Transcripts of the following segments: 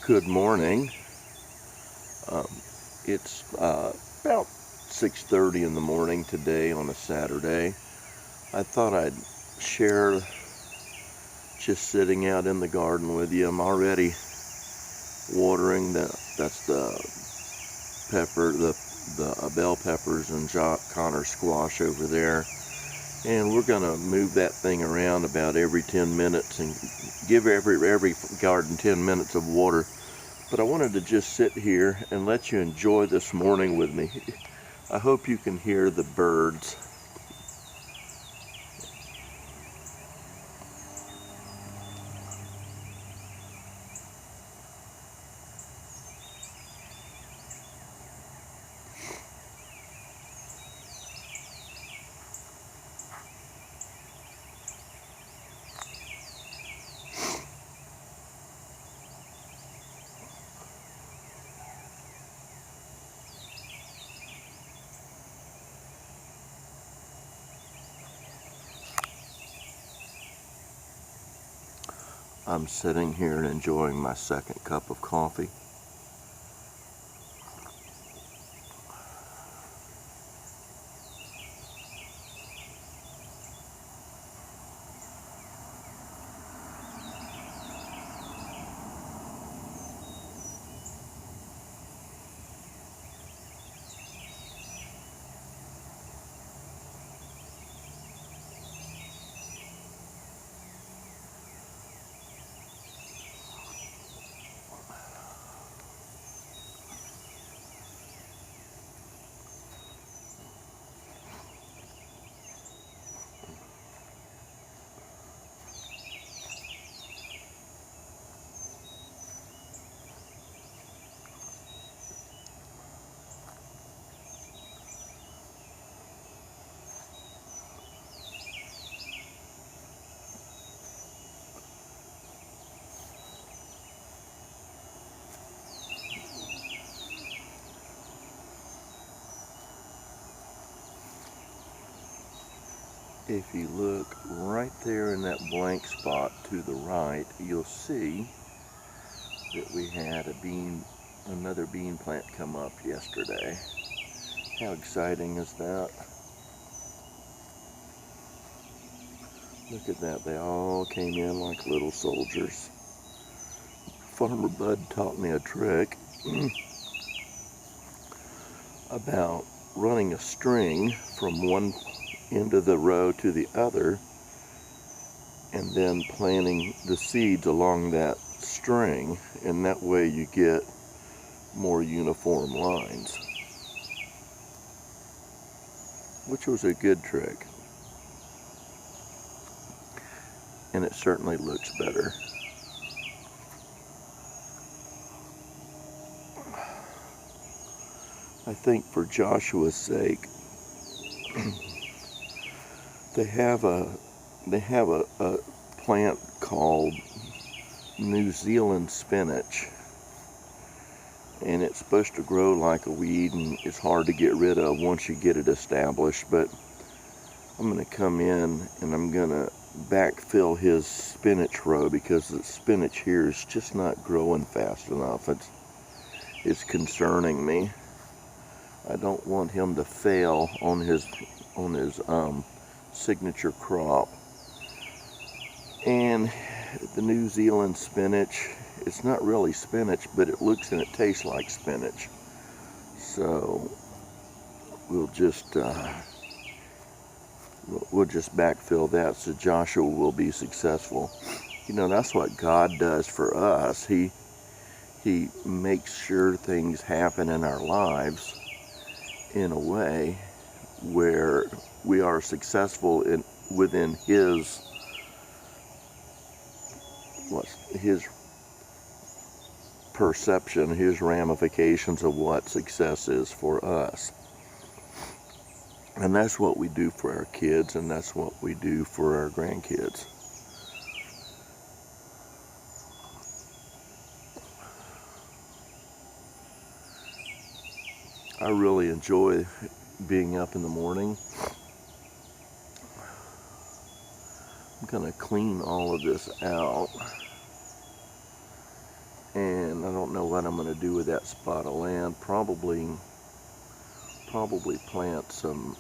Good morning. It's about 6:30 in the morning today on a Saturday. I thought I'd share just sitting out in the garden with you. I'm already watering that's the pepper, the bell peppers and Connor squash over there. And we're gonna move that thing around about every 10 minutes and give every garden 10 minutes of water. But I wanted to just sit here and let you enjoy this morning with me. I hope you can hear the birds. I'm sitting here and enjoying my second cup of coffee. If you look right there in that blank spot to the right, you'll see that we had another bean plant come up yesterday. How exciting is that? Look at that, they all came in like little soldiers. Farmer Bud taught me a trick about running a string from one end of the row to the other and then planting the seeds along that string, and that way you get more uniform lines, which was a good trick, and it certainly looks better. I think for Joshua's sake, they have a plant called New Zealand spinach, and it's supposed to grow like a weed, and it's hard to get rid of once you get it established. But I'm going to come in and I'm going to backfill his spinach row because the spinach here is just not growing fast enough. It's concerning me. I don't want him to fail on his signature crop. And the New Zealand spinach, it's not really spinach, but it looks and it tastes like spinach. So we'll just backfill that so Joshua will be successful. You know, that's what God does for us. He makes sure things happen in our lives in a way where we are successful within his perception, his ramifications of what success is for us. And that's what we do for our kids, and that's what we do for our grandkids. I really enjoy being up in the morning. I'm going to clean all of this out and I don't know what I'm going to do with that spot of land. Probably plant some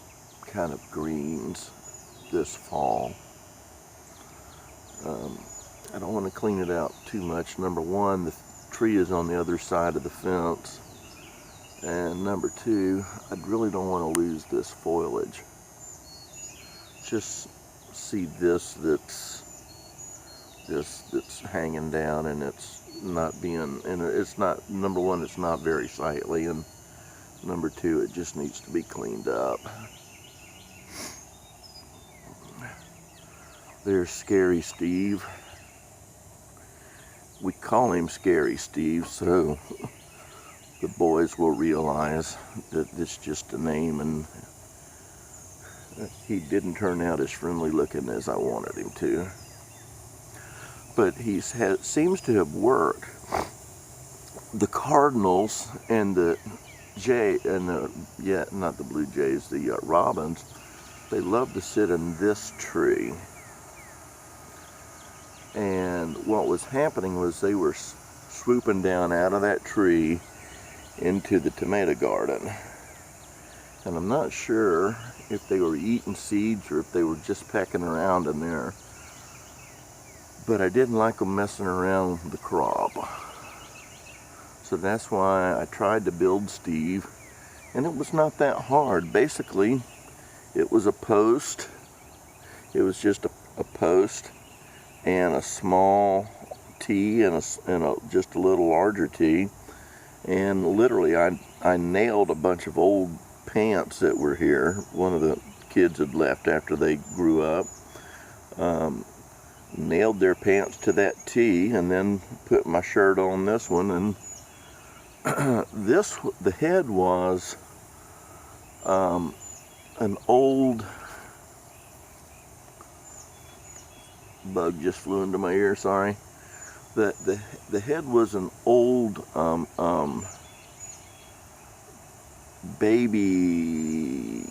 kind of greens this fall. I don't want to clean it out too much. Number one, the tree is on the other side of the fence. And number two, I really don't want to lose this foliage. Just see this that's hanging down, and it's not being, and it's not, number one, it's not very sightly, and number two, it just needs to be cleaned up. There's Scary Steve. We call him Scary Steve, so the boys will realize that it's just a name, and he didn't turn out as friendly looking as I wanted him to. But seems to have worked. The cardinals and the not the blue jays, the robins, they love to sit in this tree. And what was happening was they were swooping down out of that tree into the tomato garden. And I'm not sure if they were eating seeds or if they were just pecking around in there. But I didn't like them messing around with the crop. So that's why I tried to build Steve. And it was not that hard. Basically, it was a post. It was just a post and a small T and just a little larger T. And literally, I nailed a bunch of old pants that were here. One of the kids had left after they grew up. Nailed their pants to that T, and then put my shirt on this one. And the head was an old bug just flew into my ear. Sorry. The head was an old baby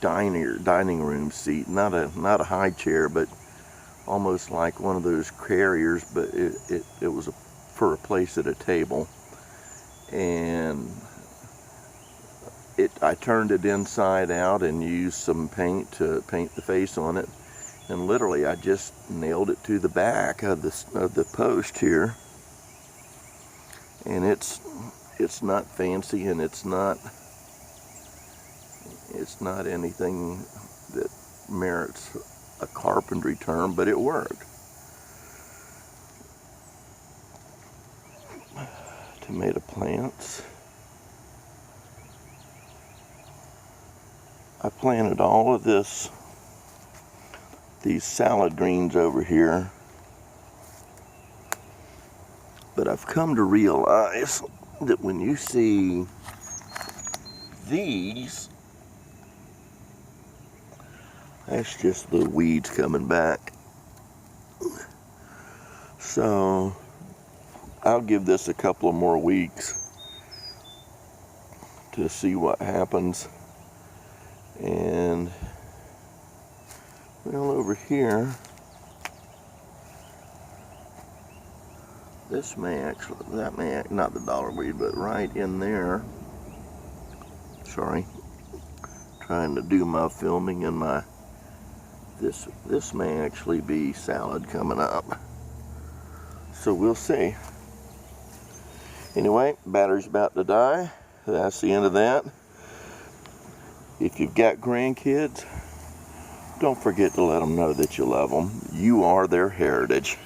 dining room seat, not a high chair, but almost like one of those carriers, but it was for a place at a table. And I turned it inside out and used some paint to paint the face on it. And literally, I just nailed it to the back of the post here. And it's not fancy, and it's not anything that merits a carpentry term, but it worked. Tomato plants. I planted all of these salad greens over here, but I've come to realize that when you see these, that's just the weeds coming back. So I'll give this a couple of more weeks to see what happens. And well, over here, that may not the dollar weed, but right in there, sorry, trying to do my filming, and this may actually be salad coming up. So we'll see. Anyway, battery's about to die. That's the end of that. If you've got grandkids, don't forget to let them know that you love them. You are their heritage.